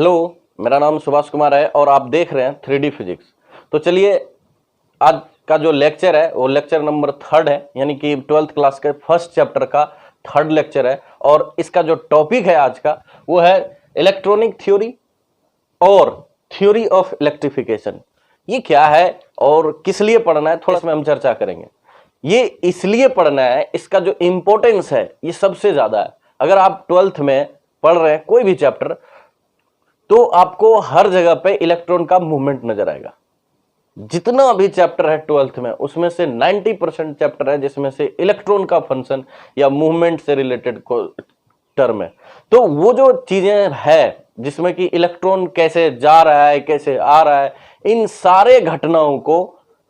Hello, मेरा नाम सुभाष कुमार है और आप देख रहे हैं 3D फिजिक्स। तो चलिए, आज का जो लेक्चर है वो लेक्चर नंबर 3 है, यानी कि 12th क्लास के फर्स्ट चैप्टर का 3rd लेक्चर है। और इसका जो टॉपिक है आज का वो है इलेक्ट्रॉनिक थ्योरी और थ्योरी ऑफ इलेक्ट्रिफिकेशन। ये क्या है और किस लिए पढ़ना है, थोड़ा इसमें हम चर्चा करेंगे। ये इसलिए पढ़ना है, इसका जो इंपॉर्टेंस है ये सबसे ज्यादा है। अगर आप 12th में पढ़ रहे हैं कोई भी चैप्टर, तो आपको हर जगह पे इलेक्ट्रॉन का मूवमेंट नजर आएगा। जितना भी चैप्टर है 12th में, उसमें से 90% चैप्टर है जिसमें से इलेक्ट्रॉन का फंक्शन या मूवमेंट से रिलेटेड टर्म है। तो वो जो चीजें है जिसमें कि इलेक्ट्रॉन कैसे जा रहा है, कैसे आ रहा है, इन सारे घटनाओं को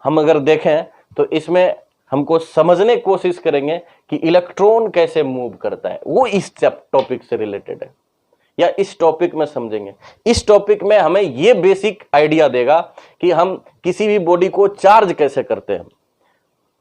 हम अगर देखें तो इसमें हमको समझने की कोशिश करेंगे कि इलेक्ट्रॉन कैसे मूव करता है। वो इस टॉपिक से रिलेटेड है या इस टॉपिक में समझेंगे। इस टॉपिक में हमें यह बेसिक आइडिया देगा कि हम किसी भी बॉडी को चार्ज कैसे करते हैं।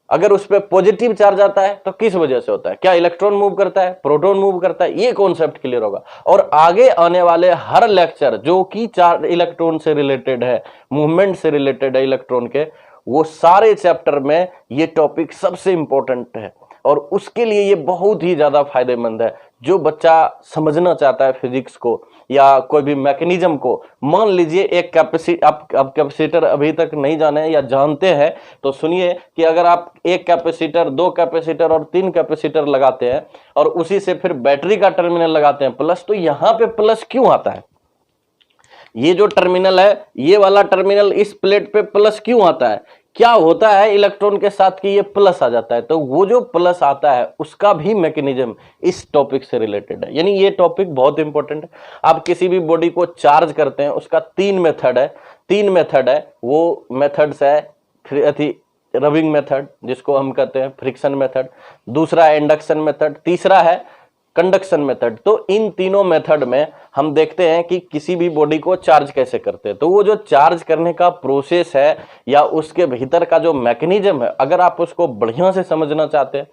अगर उस पर पॉजिटिव चार्ज आता है तो किस वजह से होता है, क्या इलेक्ट्रॉन मूव करता है, प्रोटॉन मूव करता है, ये कॉन्सेप्ट क्लियर होगा। और आगे आने वाले हर लेक्चर जो कि चार्ज इलेक्ट्रॉन से रिलेटेड है, मूवमेंट से रिलेटेड है इलेक्ट्रॉन के, वो सारे चैप्टर में ये टॉपिक सबसे इंपॉर्टेंट है और उसके लिए ये बहुत ही ज्यादा फायदेमंद है। जो बच्चा समझना चाहता है फिजिक्स को या कोई भी मैकेनिज्म को, मान लीजिए एक कैपेसिटर अभी तक नहीं जाने या जानते हैं तो सुनिए कि अगर आप एक कैपेसिटर, 2 कैपेसिटर और 3 कैपेसिटर लगाते हैं और उसी से फिर बैटरी का टर्मिनल लगाते हैं प्लस, तो यहां पे प्लस क्यों आता है? ये जो टर्मिनल है, ये वाला टर्मिनल इस प्लेट पे प्लस क्यों आता है? क्या होता है इलेक्ट्रॉन के साथ कि ये प्लस आ जाता है? तो वो जो प्लस आता है उसका भी मैकेनिज्म इस टॉपिक से रिलेटेड है। यानी ये टॉपिक बहुत इंपॉर्टेंट है। आप किसी भी बॉडी को चार्ज करते हैं, उसका 3 मेथड है। वो मेथड्स है रबिंग मेथड, जिसको हम कहते हैं फ्रिक्शन मेथड, दूसरा है इंडक्शन मेथड, तीसरा है कंडक्शन मेथड। तो इन तीनों मेथड में हम देखते हैं कि किसी भी बॉडी को चार्ज कैसे करते हैं। तो वो जो चार्ज करने का प्रोसेस है या उसके भीतर का जो मैकेनिज्म है, अगर आप उसको बढ़िया से समझना चाहते हैं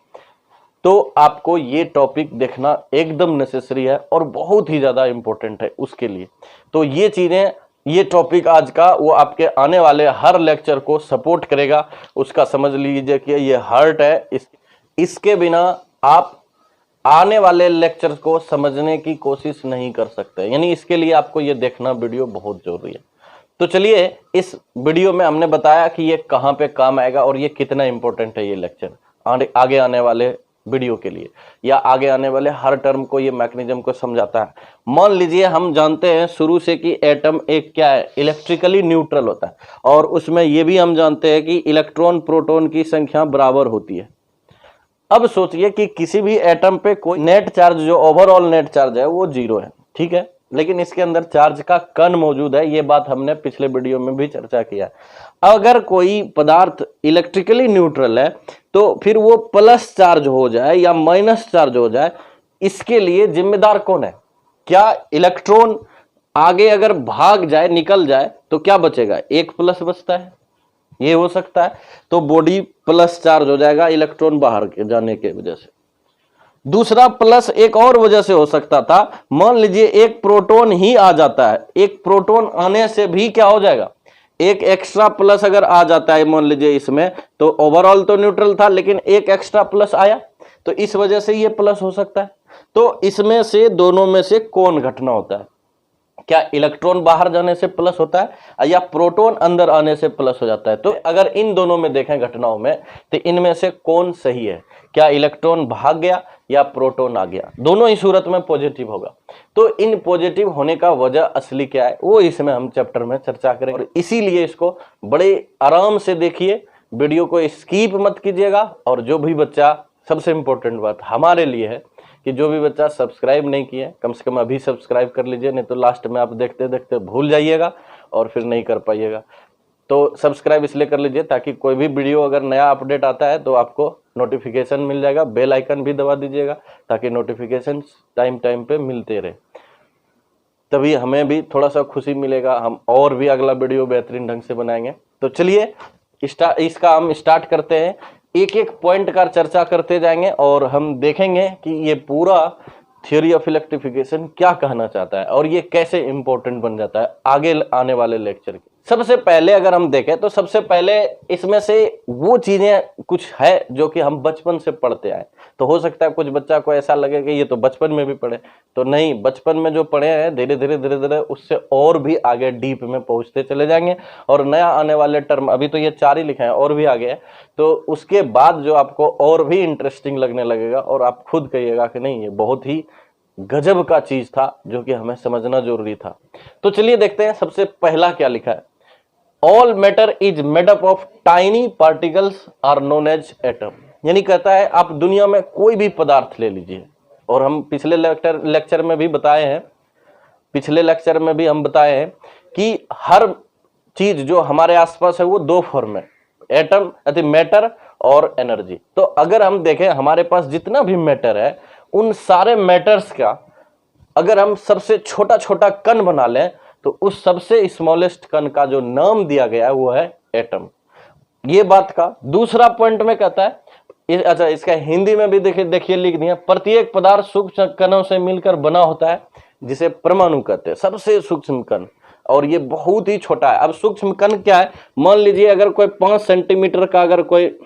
तो आपको ये टॉपिक देखना एकदम नेसेसरी है और बहुत ही ज्यादा इंपॉर्टेंट है उसके लिए। तो ये चीजें, ये टॉपिक आज का वो आपके आने वाले हर लेक्चर को सपोर्ट करेगा। उसका समझ लीजिए कि ये हार्ट है, इसके बिना आप आने वाले लेक्चर्स को समझने की कोशिश नहीं कर सकते। यानी इसके लिए आपको ये देखना वीडियो बहुत जरूरी है। तो चलिए, इस वीडियो में हमने बताया कि ये कहां पे काम आएगा और ये कितना इंपॉर्टेंट है ये लेक्चर आगे आने वाले वीडियो के लिए या आगे आने वाले हर टर्म को ये मैकेनिज्म को समझाता है। मान लीजिए हम जानते हैं शुरू से कि एटम एक क्या है, इलेक्ट्रिकली न्यूट्रल होता है और उसमें ये भी हम जानते हैं कि इलेक्ट्रॉन प्रोटॉन की संख्या बराबर होती है। अब सोचिए कि किसी भी एटम पे कोई नेट चार्ज, जो ओवरऑल नेट चार्ज है वो 0 है, ठीक है, लेकिन इसके अंदर चार्ज का कण मौजूद है। ये बात हमने पिछले वीडियो में भी चर्चा किया। अगर कोई पदार्थ इलेक्ट्रिकली न्यूट्रल है तो फिर वो प्लस चार्ज हो जाए या माइनस चार्ज हो जाए, इसके लिए जिम्मेदार कौन है? क्या इलेक्ट्रॉन आगे अगर भाग जाए, निकल जाए, तो क्या बचेगा? एक प्लस बचता है, ये हो सकता है। तो बॉडी प्लस चार्ज हो जाएगा इलेक्ट्रॉन बाहर के जाने के वजह से। दूसरा प्लस एक और वजह से हो सकता था, मान लीजिए एक प्रोटॉन ही आ जाता है, एक प्रोटॉन आने से भी क्या हो जाएगा, एक एक्स्ट्रा प्लस अगर आ जाता है मान लीजिए इसमें, तो ओवरऑल तो न्यूट्रल था लेकिन एक एक्स्ट्रा प्लस आया, तो इस वजह से ये प्लस हो सकता है। तो इसमें से दोनों में से कौन घटना होता है? क्या इलेक्ट्रॉन बाहर जाने से प्लस होता है या प्रोटॉन अंदर आने से प्लस हो जाता है? तो अगर इन दोनों में देखें घटनाओं में, तो इनमें से कौन सही है? क्या इलेक्ट्रॉन भाग गया या प्रोटॉन आ गया? दोनों ही सूरत में पॉजिटिव होगा। तो इन पॉजिटिव होने का वजह असली क्या है वो इसमें हम चैप्टर में चर्चा करेंगे। और इसीलिए इसको बड़े आराम से देखिए, वीडियो को स्किप मत कीजिएगा। और जो भी बच्चा, सबसे इंपॉर्टेंट बात हमारे लिए है कि जो भी बच्चा सब्सक्राइब नहीं किए, कम से कम अभी सब्सक्राइब कर लीजिए, नहीं तो लास्ट में आप देखते देखते भूल जाइएगा और फिर नहीं कर पाइएगा। तो सब्सक्राइब इसलिए कर लीजिए ताकि कोई भी वीडियो अगर नया अपडेट आता है तो आपको नोटिफिकेशन मिल जाएगा। बेल आइकन भी दबा दीजिएगा ताकि नोटिफिकेशन टाइम टाइम पे मिलते रहे, तभी हमें भी थोड़ा सा खुशी मिलेगा, हम और भी अगला वीडियो बेहतरीन ढंग से बनाएंगे। तो चलिए इसका हम स्टार्ट करते हैं। एक एक पॉइंट का चर्चा करते जाएंगे और हम देखेंगे कि ये पूरा थ्योरी ऑफ इलेक्ट्रिफिकेशन क्या कहना चाहता है और ये कैसे इंपॉर्टेंट बन जाता है आगे आने वाले लेक्चर के। सबसे पहले अगर हम देखें तो सबसे पहले इसमें से वो चीजें कुछ है जो कि हम बचपन से पढ़ते आए। तो हो सकता है कुछ बच्चा को ऐसा लगे कि ये तो बचपन में भी पढ़े, तो नहीं, बचपन में जो पढ़े हैं धीरे धीरे उससे और भी आगे डीप में पहुंचते चले जाएंगे। और नया आने वाले टर्म, अभी तो ये 4 ही लिखे हैं और भी आगे है, तो उसके बाद जो आपको और भी इंटरेस्टिंग लगने लगेगा और आप खुद कहिएगा कि नहीं ये बहुत ही गजब का चीज था जो कि हमें समझना जरूरी था। तो चलिए देखते हैं सबसे पहला क्या लिखा है। All matter is made up of tiny particles are known as atom. यानी कहता है आप दुनिया में कोई भी पदार्थ ले लीजिए, और हम पिछले लेक्चर में भी बताए हैं, कि हर चीज जो हमारे आसपास है वो 2 फॉर्म है, एटम अति मैटर और एनर्जी। तो अगर हम देखें हमारे पास जितना भी मैटर है उन सारे मैटर्स का अगर हम सबसे छोटा छोटा कण बना लें तो उस सबसे स्मॉलेस्ट कण का जो नाम दिया गया है वो है एटम। ये बात का दूसरा पॉइंट में कहता है, अच्छा इसका हिंदी में भी देखिए लिख दिया, प्रत्येक पदार्थ सूक्ष्म कणों से मिलकर बना होता है जिसे परमाणु कहते हैं, सबसे सूक्ष्म कण, और ये बहुत ही छोटा है। अब सूक्ष्म कण क्या है, मान लीजिए अगर कोई 5 सेंटीमीटर का अगर कोई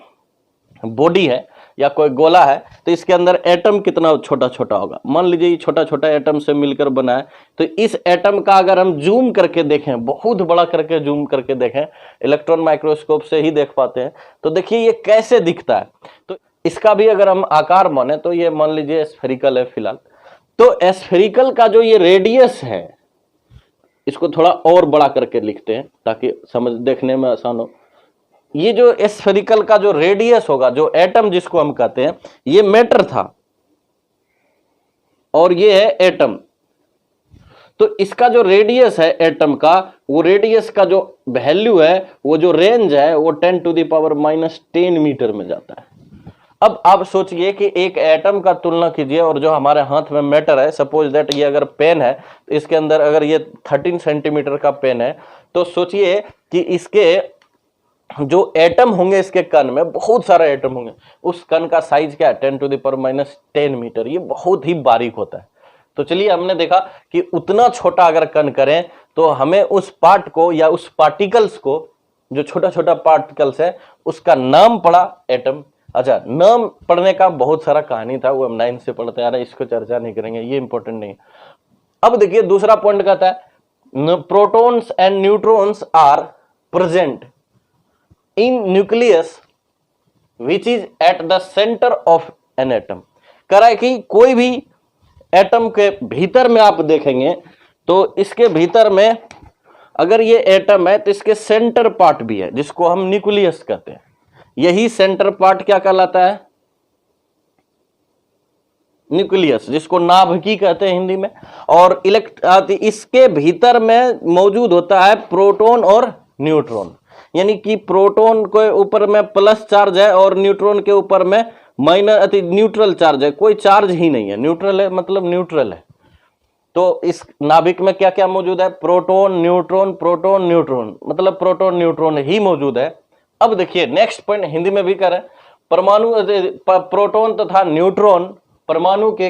बॉडी है या कोई गोला है तो इसके अंदर एटम कितना छोटा छोटा होगा। मान लीजिए ये छोटा छोटा एटम से मिलकर बना है, तो इस एटम का अगर हम जूम करके देखें, बहुत बड़ा करके जूम करके देखें, इलेक्ट्रॉन माइक्रोस्कोप से ही देख पाते हैं, तो देखिए ये कैसे दिखता है। तो इसका भी अगर हम आकार माने तो ये मान लीजिए स्फेरिकल है फिलहाल, तो स्फेरिकल का जो ये रेडियस है इसको थोड़ा और बड़ा करके लिखते हैं ताकि समझ देखने में आसान हो। ये जो स्फेरिकल का जो रेडियस होगा, जो एटम जिसको हम कहते हैं, ये मैटर था और ये है एटम, तो इसका जो रेडियस है एटम का, वो रेडियस का जो वैल्यू है, वो जो रेंज है वो 10⁻⁻10 मीटर में जाता है। अब आप सोचिए कि एक एटम का तुलना कीजिए और जो हमारे हाथ में मैटर है, सपोज दैट ये अगर पेन है तो इसके अंदर अगर ये 13 सेंटीमीटर का पेन है, तो सोचिए कि इसके जो एटम होंगे इसके कण में बहुत सारे एटम होंगे, उस कण का साइज क्या है 10⁻10 मीटर, ये बहुत ही बारीक होता है। तो चलिए हमने देखा कि उतना छोटा अगर कण करें तो हमें उस पार्ट को या उस पार्टिकल्स को, जो छोटा छोटा पार्टिकल्स है, उसका नाम पड़ा एटम। अच्छा, नाम पढ़ने का बहुत सारा कहानी था, वो हम 9 से पढ़ते आ रहे हैं, इसको चर्चा नहीं करेंगे, ये इंपॉर्टेंट नहीं है। अब देखिए दूसरा पॉइंट कहता है protons and neutrons are present in nucleus which is at the centre of an atom. कह रहा है कि कोई भी एटम के भीतर में आप देखेंगे तो इसके भीतर में अगर ये एटम है तो इसके सेंटर पार्ट भी है जिसको हम न्यूक्लियस कहते हैं। यही सेंटर पार्ट क्या कहलाता है, न्यूक्लियस, जिसको नाभिकी कहते हैं हिंदी में। और इसके भीतर में मौजूद होता है प्रोटॉन और न्यूट्रॉन, यानी कि प्रोटॉन के ऊपर में प्लस चार्ज है और न्यूट्रॉन के ऊपर में न्यूट्रल चार्ज है, कोई चार्ज ही नहीं है, न्यूट्रल है मतलब न्यूट्रल है। तो इस नाभिक में क्या क्या मौजूद है, प्रोटॉन न्यूट्रॉन, मतलब प्रोटॉन न्यूट्रॉन ही मौजूद है। अब देखिए नेक्स्ट पॉइंट हिंदी में भी करें, परमाणु प्रोटॉन तथा न्यूट्रॉन परमाणु के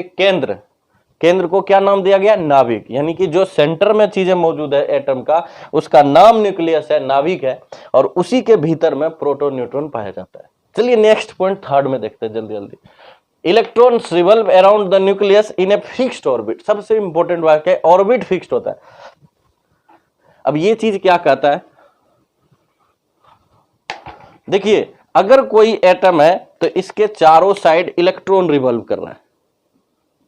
केंद्र को क्या नाम दिया गया, नाभिक, यानी कि जो सेंटर में चीजें मौजूद है एटम का, उसका नाम न्यूक्लियस है, नाभिक है, और उसी के भीतर में प्रोटॉन न्यूट्रॉन पाया जाता है। चलिए नेक्स्ट पॉइंट थर्ड में देखते हैं जल्दी। Electrons revolve around the nucleus in a fixed orbit. सबसे इंपॉर्टेंट बात है, ऑर्बिट फिक्स्ड होता है। अब ये चीज क्या कहता है, देखिए अगर कोई एटम है तो इसके चारों साइड इलेक्ट्रॉन रिवॉल्व कर रहा है।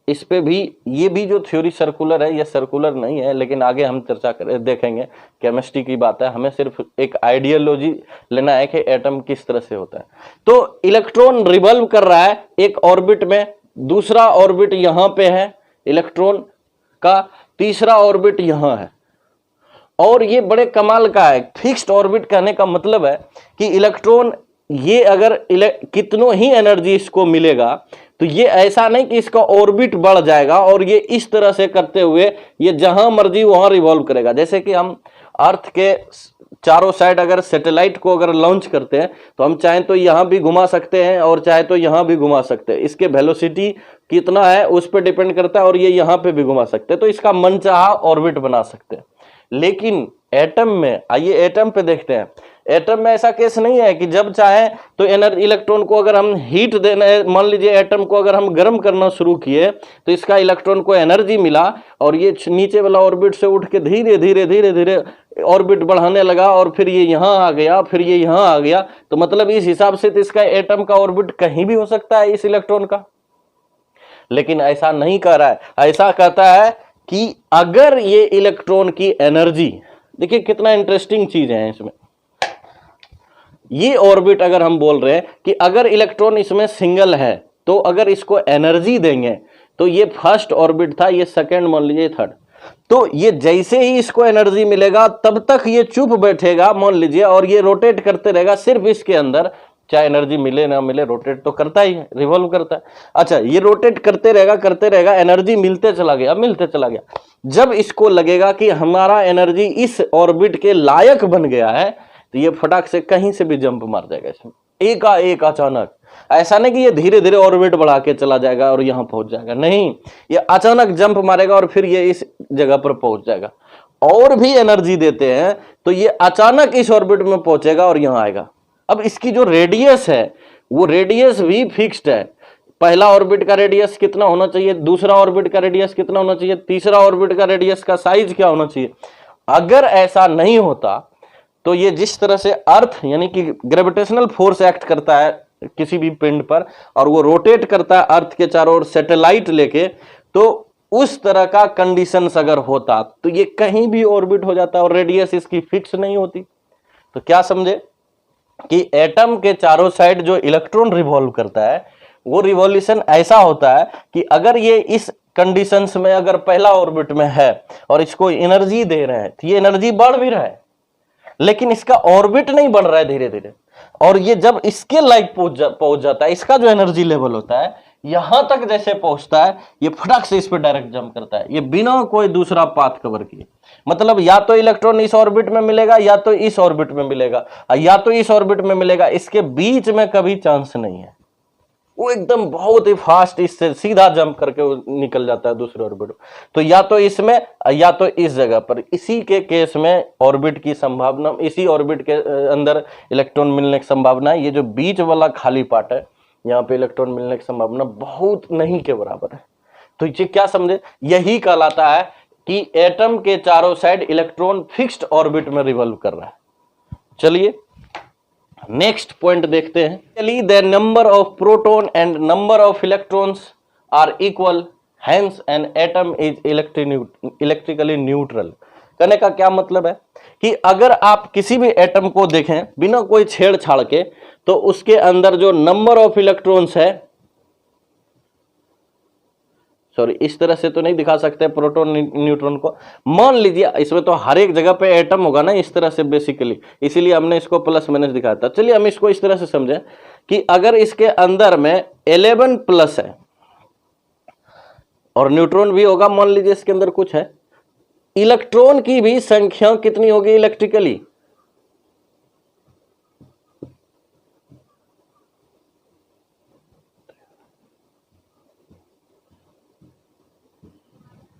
इस पे भी, ये भी जो थ्योरी सर्कुलर है, ये सर्कुलर नहीं है, लेकिन आगे हम चर्चा देखेंगे, केमिस्ट्री की बात है, हमें सिर्फ एक आइडियोलॉजी लेना है कि एटम किस तरह से होता है। तो इलेक्ट्रॉन रिवॉल्व कर रहा है एक ऑर्बिट में, दूसरा ऑर्बिट यहां पे है इलेक्ट्रॉन का, तीसरा ऑर्बिट यहां है, और ये बड़े कमाल का है। फिक्स्ड ऑर्बिट कहने का मतलब है कि इलेक्ट्रॉन, ये अगर कितनों ही एनर्जी इसको मिलेगा तो ये ऐसा नहीं कि इसका ऑर्बिट बढ़ जाएगा और ये इस तरह से करते हुए ये जहां मर्जी वहां रिवॉल्व करेगा। जैसे कि हम अर्थ के चारों साइड अगर सैटेलाइट को अगर लॉन्च करते हैं तो हम चाहें तो यहां भी घुमा सकते हैं और चाहे तो यहां भी घुमा सकते हैं। इसके वेलोसिटी कितना है उस पर डिपेंड करता है, और ये यहां पे भी घुमा सकते हैं, तो इसका मनचाहा ऑर्बिट बना सकते हैं। लेकिन एटम में, आइए एटम पे देखते हैं। एटम में ऐसा केस नहीं है कि जब चाहे तो इलेक्ट्रॉन को अगर हम हीट देना है, मान लीजिए एटम को अगर हम गर्म करना शुरू किए तो इसका इलेक्ट्रॉन को एनर्जी मिला और ये नीचे वाला ऑर्बिट से उठ के धीरे धीरे धीरे धीरे ऑर्बिट बढ़ाने लगा और फिर ये यहां आ गया, फिर ये यहां आ गया। तो मतलब इस हिसाब से तो इसका एटम का ऑर्बिट कहीं भी हो सकता है इस इलेक्ट्रॉन का। लेकिन ऐसा नहीं कर रहा है, ऐसा कहता है कि अगर ये इलेक्ट्रॉन की एनर्जी, देखिए कितना इंटरेस्टिंग चीज है इसमें। ये ऑर्बिट अगर हम बोल रहे हैं कि अगर इलेक्ट्रॉन इसमें सिंगल है तो अगर इसको एनर्जी देंगे तो ये फर्स्ट ऑर्बिट था, ये सेकंड, मान लीजिए थर्ड, तो ये जैसे ही इसको एनर्जी मिलेगा तब तक ये चुप बैठेगा मान लीजिए, और ये रोटेट करते रहेगा सिर्फ इसके अंदर, चाहे एनर्जी मिले ना मिले रोटेट तो करता ही है, रिवॉल्व करता है। अच्छा, ये रोटेट करते रहेगा, एनर्जी मिलते चला गया। जब इसको लगेगा कि हमारा एनर्जी इस ऑर्बिट के लायक बन गया है तो ये फटाक से कहीं से भी जंप मार जाएगा इसमें, एक अचानक। ऐसा नहीं कि ये धीरे धीरे ऑर्बिट बढ़ा के चला जाएगा और यहां पहुंच जाएगा, नहीं, ये अचानक जंप मारेगा और फिर ये इस जगह पर पहुंच जाएगा। और भी एनर्जी देते हैं तो ये अचानक इस ऑर्बिट में पहुंचेगा और यहां आएगा। अब इसकी जो रेडियस है वो रेडियस भी फिक्स्ड है। पहला ऑर्बिट का रेडियस कितना होना चाहिए, दूसरा ऑर्बिट का रेडियस कितना होना चाहिए, तीसरा ऑर्बिट का रेडियस का साइज क्या होना चाहिए। अगर ऐसा नहीं होता तो ये जिस तरह से अर्थ यानी कि ग्रेविटेशनल फोर्स एक्ट करता है किसी भी पिंड पर और वो रोटेट करता है अर्थ के चारों ओर सैटेलाइट लेके, तो उस तरह का कंडीशंस अगर होता तो ये कहीं भी ऑर्बिट हो जाता और रेडियस इसकी फिक्स नहीं होती। तो क्या समझे कि एटम के चारों साइड जो इलेक्ट्रॉन रिवॉल्व करता है वो रिवॉल्यूशन ऐसा होता है कि अगर ये इस कंडीशंस में अगर पहला ऑर्बिट में है और इसको एनर्जी दे रहे हैं तो ये एनर्जी बढ़ भी रहा है, लेकिन इसका ऑर्बिट नहीं बढ़ रहा है धीरे धीरे, और ये जब इसके लाइक पहुंच जाता है, इसका जो एनर्जी लेवल होता है यहां तक जैसे पहुंचता है, ये फटाक से इस पर डायरेक्ट जंप करता है, ये बिना कोई दूसरा पाथ कवर किए। मतलब या तो इलेक्ट्रॉन इस ऑर्बिट में मिलेगा या तो इस ऑर्बिट में मिलेगा, या तो इस ऑर्बिट में मिलेगा, इसके बीच में कभी चांस नहीं है। वो एकदम बहुत ही फास्ट इससे सीधा जंप करके निकल जाता है दूसरे ऑर्बिट। तो या तो इसमें या तो इस जगह पर। इसी के केस में ऑर्बिट की संभावना, इसी ऑर्बिट के अंदर इलेक्ट्रॉन मिलने की संभावना है, ये जो बीच वाला खाली पार्ट है यहाँ पे इलेक्ट्रॉन मिलने की संभावना बहुत नहीं के बराबर है। तो ये क्या समझे, यही कहलाता है कि एटम के चारों साइड इलेक्ट्रॉन फिक्स्ड ऑर्बिट में रिवॉल्व कर रहा है। चलिए नेक्स्ट पॉइंट देखते हैं। चलिए, the number of proton and number of electrons are equal, hence an atom is electrically neutral. कहने का क्या मतलब है कि अगर आप किसी भी एटम को देखें बिना कोई छेड़छाड़ के तो उसके अंदर जो नंबर ऑफ इलेक्ट्रॉन्स है, सॉरी इस तरह से तो नहीं दिखा सकते प्रोटॉन न्यूट्रॉन को, मान लीजिए इसमें तो हर एक जगह पे एटम होगा ना इस तरह से बेसिकली, इसीलिए हमने इसको प्लस माइनस दिखाया था। चलिए हम इसको इस तरह से समझें कि अगर इसके अंदर में 11 प्लस है और न्यूट्रॉन भी होगा, मान लीजिए इसके अंदर कुछ है, इलेक्ट्रॉन की भी संख्या कितनी होगी इलेक्ट्रिकली,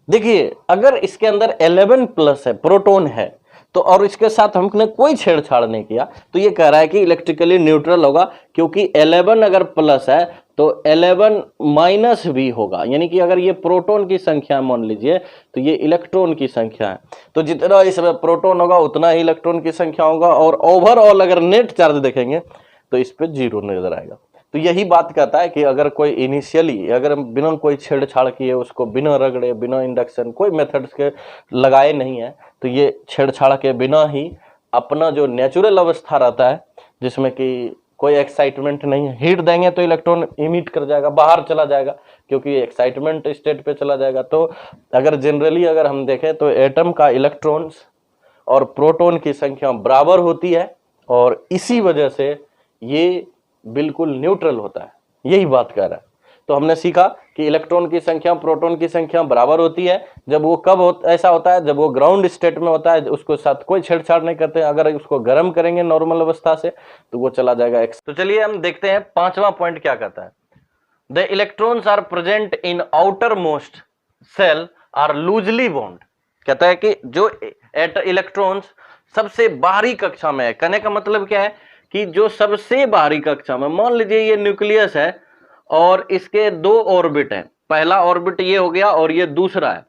देखिए अगर इसके अंदर 11 प्लस है, प्रोटॉन है, तो और इसके साथ हमने कोई छेड़छाड़ नहीं किया तो ये कह रहा है कि इलेक्ट्रिकली न्यूट्रल होगा, क्योंकि 11 अगर प्लस है तो 11 माइनस भी होगा, यानी कि अगर ये प्रोटॉन की संख्या मान लीजिए तो ये इलेक्ट्रॉन की संख्या है, तो जितना इसमें प्रोटॉन होगा उतना ही इलेक्ट्रॉन की संख्या होगा, और ओवरऑल अगर नेट चार्ज देखेंगे तो इस पे 0 नजर आएगा। तो यही बात कहता है कि अगर कोई इनिशियली अगर बिना कोई छेड़छाड़ किए, उसको बिना रगड़े, बिना इंडक्शन, कोई मेथड्स के लगाए नहीं है, तो ये छेड़छाड़ के बिना ही अपना जो नेचुरल अवस्था रहता है जिसमें कि कोई एक्साइटमेंट नहीं है, हीट देंगे तो इलेक्ट्रॉन इमिट कर जाएगा, बाहर चला जाएगा, क्योंकि एक्साइटमेंट स्टेट पे चला जाएगा। तो अगर जनरली अगर हम देखें तो एटम का इलेक्ट्रॉन्स और प्रोटॉन की संख्या बराबर होती है, और इसी वजह से ये बिल्कुल न्यूट्रल होता है, यही बात कह रहा है। तो हमने सीखा कि इलेक्ट्रॉन की संख्या प्रोटॉन की संख्या बराबर होती है। जब वो कब ऐसा होता है, जब वो ग्राउंड स्टेट में होता है, उसको साथ कोई छेड़छाड़ नहीं करते। अगर उसको गर्म करेंगे नॉर्मल अवस्था से तो वो चला जाएगा एक्स। तो चलिए हम देखते हैं पांचवा पॉइंट क्या कहता है। The electrons are present in outermost shell are loosely bond. कहता है कि जो इलेक्ट्रॉन्स सबसे बाहरी कक्षा में है, कहने का मतलब क्या है कि जो सबसे बाहरी कक्षा में, मान लीजिए ये न्यूक्लियस है और इसके दो ऑर्बिट हैं, पहला ऑर्बिट ये हो गया और ये दूसरा है।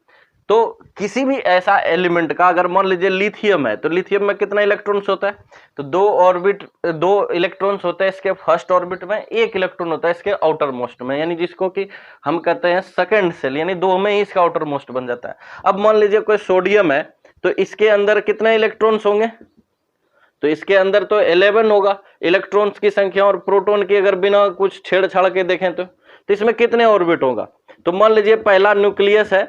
तो किसी भी ऐसा एलिमेंट का, अगर मान लीजिए लिथियम है, तो लिथियम में कितना इलेक्ट्रॉन्स होता है, तो दो इलेक्ट्रॉन्स होते हैं इसके फर्स्ट ऑर्बिट में, एक इलेक्ट्रॉन होता है इसके आउटर मोस्ट में, यानी जिसको कि हम कहते हैं सेकंड सेल, यानी दो में ही इसका आउटर मोस्ट बन जाता है। अब मान लीजिए कोई सोडियम है, तो इसके अंदर कितने इलेक्ट्रॉन्स होंगे, तो इसके अंदर तो 11 होगा इलेक्ट्रॉन्स की संख्या, और प्रोटॉन की अगर बिना कुछ छेड़छाड़ के देखें तो इसमें कितने ऑर्बिट होगा। तो मान लीजिए पहला न्यूक्लियस है,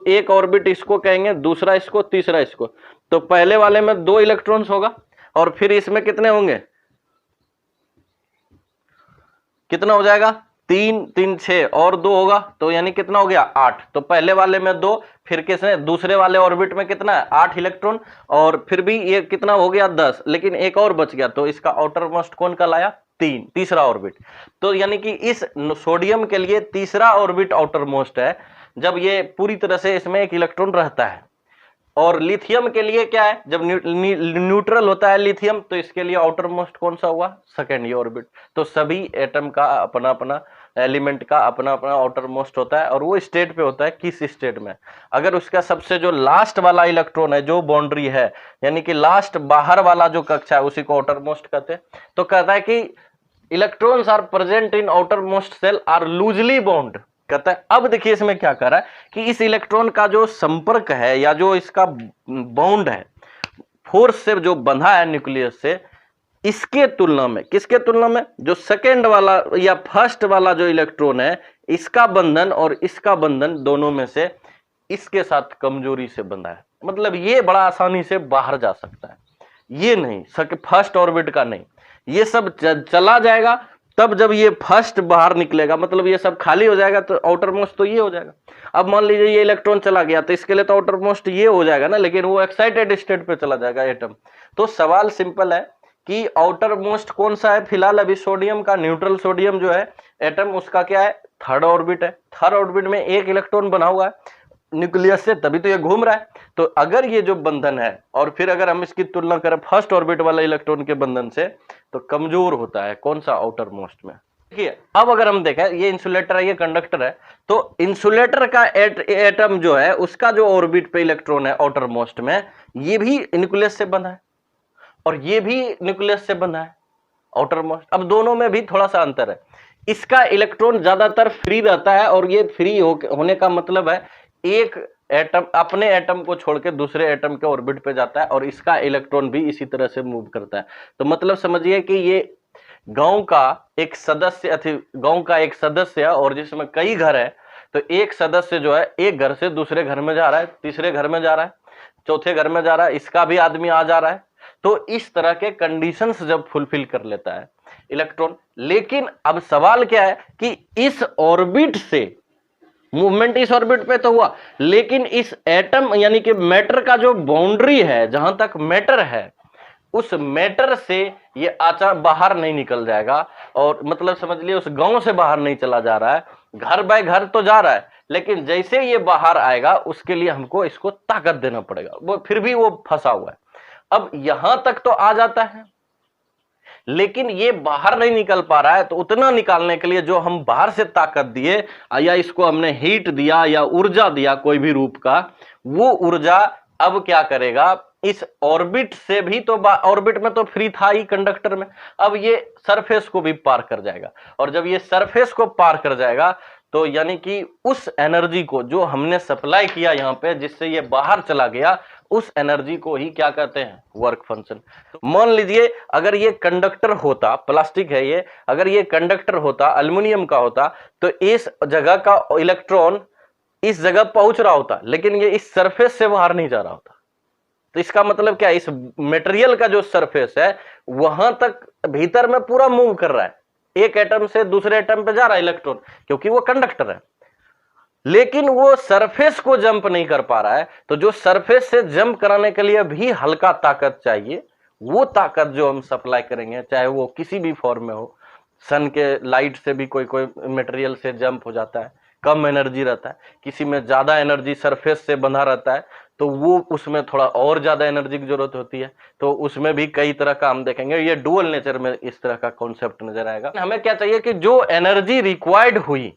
एक ऑर्बिट इसको कहेंगे, दूसरा इसको, तीसरा इसको। तो पहले वाले में 2 इलेक्ट्रॉन्स होगा, और फिर इसमें कितने होंगे, कितना हो जाएगा, 3 3 6 और 2 होगा, तो यानी कितना हो गया, 8। तो पहले वाले में 2, फिर किसने, दूसरे वाले ऑर्बिट में कितना है, 8 इलेक्ट्रॉन, और फिर भी ये कितना हो गया, 10, लेकिन एक और बच गया, तो इसका आउटर मोस्ट कौन का लाया, 3, तीसरा ऑर्बिट। तो यानी कि इस सोडियम के लिए तीसरा ऑर्बिट आउटर मोस्ट है, जब ये पूरी तरह से इसमें एक इलेक्ट्रॉन रहता है। और लिथियम के लिए क्या है, जब न्यूट्रल होता है लिथियम, तो इसके लिए आउटर मोस्ट कौन सा हुआ, सेकेंड ऑर्बिट। तो सभी एटम का अपना अपना, एलिमेंट का अपना अपना आउटर मोस्ट होता है, और वो स्टेट पे होता है, किस स्टेट में, अगर उसका सबसे जो लास्ट वाला इलेक्ट्रॉन है, जो बाउंड्री है, यानी कि लास्ट बाहर वाला जो कक्षा है, उसी को आउटर मोस्ट कहते हैं। तो कहता है कि electrons are present in outermost shell are loosely bound. कहता है, अब देखिए इसमें क्या कर रहा है कि इस इलेक्ट्रॉन का जो संपर्क है, या जो इसका बॉन्ड है, फोर्स से जो बंधा है न्यूक्लियस से, इसके तुलना में, किसके तुलना में, जो सेकेंड वाला या फर्स्ट वाला जो इलेक्ट्रॉन है, इसका बंधन और इसका बंधन दोनों में से इसके साथ कमजोरी से बंधा है। मतलब ये बड़ा आसानी से बाहर जा सकता है, ये नहीं, फर्स्ट ऑर्बिट का नहीं, ये सब चला जाएगा तब जब ये फर्स्ट बाहर निकलेगा, मतलब ये सब खाली हो जाएगा, तो आउटर मोस्ट तो ये हो जाएगा। अब मान लीजिए ये इलेक्ट्रॉन चला गया, तो इसके लिए तो आउटर मोस्ट ये हो जाएगा ना, लेकिन वो एक्साइटेड स्टेट पे चला जाएगा एटम। तो सवाल सिंपल है कि आउटर मोस्ट कौन सा है, फिलहाल अभी सोडियम का, न्यूट्रल सोडियम जो है एटम, उसका क्या है, थर्ड ऑर्बिट है। थर्ड ऑर्बिट में एक इलेक्ट्रॉन बना हुआ है न्यूक्लियस से, तभी तो ये घूम रहा है। तो अगर ये जो बंधन है, और फिर अगर हम इसकी तुलना करें फर्स्ट ऑर्बिट वाला इलेक्ट्रॉन के बंधन से, तो कमजोर होता है कौन सा, आउटर मोस्ट में। देखिए अब अगर हम देखें, ये इंसुलेटर है, ये कंडक्टर है, तो इंसुलेटर का एटम जो है, उसका जो ऑर्बिट पे इलेक्ट्रॉन है आउटर मोस्ट में, ये भी न्यूक्लियस से बंधा है, और ये भी न्यूक्लियस से बंधा है आउटर मोस्ट। अब दोनों में भी थोड़ा सा अंतर है, इसका इलेक्ट्रॉन ज्यादातर फ्री रहता है, और ये फ्री होने का मतलब है एक एटम अपने एटम को छोड़ के दूसरे एटम के ऑर्बिट पे जाता है, और इसका इलेक्ट्रॉन भी इसी तरह से मूव करता है। तो मतलब समझिए कि ये गांव का एक सदस्य है, और जिसमें कई घर है, तो एक सदस्य जो है एक घर से दूसरे घर में जा रहा है, तीसरे घर में जा रहा है, चौथे घर में जा रहा है, इसका भी आदमी आ जा रहा है। तो इस तरह के कंडीशंस जब फुलफिल कर लेता है इलेक्ट्रॉन, लेकिन अब सवाल क्या है कि इस ऑर्बिट से मूवमेंट इस ऑर्बिट पे तो हुआ, लेकिन इस एटम यानी कि मैटर का जो बाउंड्री है, जहां तक मैटर है, उस मैटर से ये आचार बाहर नहीं निकल जाएगा, और मतलब समझ लिए उस गांव से बाहर नहीं चला जा रहा है, घर बाय घर तो जा रहा है, लेकिन जैसे ये बाहर आएगा उसके लिए हमको इसको ताकत देना पड़ेगा, वो फिर भी वो फंसा हुआ है। अब यहां तक तो आ जाता है, लेकिन ये बाहर नहीं निकल पा रहा है, तो उतना निकालने के लिए जो हम बाहर से ताकत दिए, या इसको हमने हीट दिया या ऊर्जा दिया कोई भी रूप का, वो ऊर्जा अब क्या करेगा, इस ऑर्बिट से भी, तो ऑर्बिट में तो फ्री था ही कंडक्टर में, अब ये सरफेस को भी पार कर जाएगा, और जब ये सरफेस को पार कर जाएगा, तो यानी कि उस एनर्जी को जो हमने सप्लाई किया यहां पे, जिससे ये बाहर चला गया, उस एनर्जी को ही क्या कहते हैं, वर्क फंक्शन। मान लीजिए अगर ये कंडक्टर होता, प्लास्टिक है ये, अगर ये कंडक्टर होता, एल्युमिनियम का होता, तो इस जगह का इलेक्ट्रॉन इस जगह पहुंच रहा होता, लेकिन ये इस सरफेस से बाहर नहीं जा रहा होता। तो इसका मतलब क्या है, इस मटेरियल का जो सरफेस है वहां तक भीतर में पूरा मूव कर रहा है, एक एटम से दूसरे एटम पे जा रहा है इलेक्ट्रॉन, क्योंकि वो कंडक्टर है, लेकिन वो सरफेस को जंप नहीं कर पा रहा है। तो जो सरफेस से जंप कराने के लिए भी हल्का ताकत चाहिए, वो ताकत जो हम सप्लाई करेंगे, चाहे वो किसी भी फॉर्म में हो, सन के लाइट से भी कोई कोई मटेरियल से जंप हो जाता है, कम एनर्जी रहता है, किसी में ज्यादा एनर्जी सरफेस से बंधा रहता है, तो वो उसमें थोड़ा और ज्यादा एनर्जी की जरूरत होती है। तो उसमें भी कई तरह का हम देखेंगे, ये डुअल नेचर में इस तरह का कॉन्सेप्ट नजर आएगा। हमें क्या चाहिए कि जो एनर्जी रिक्वायर्ड हुई,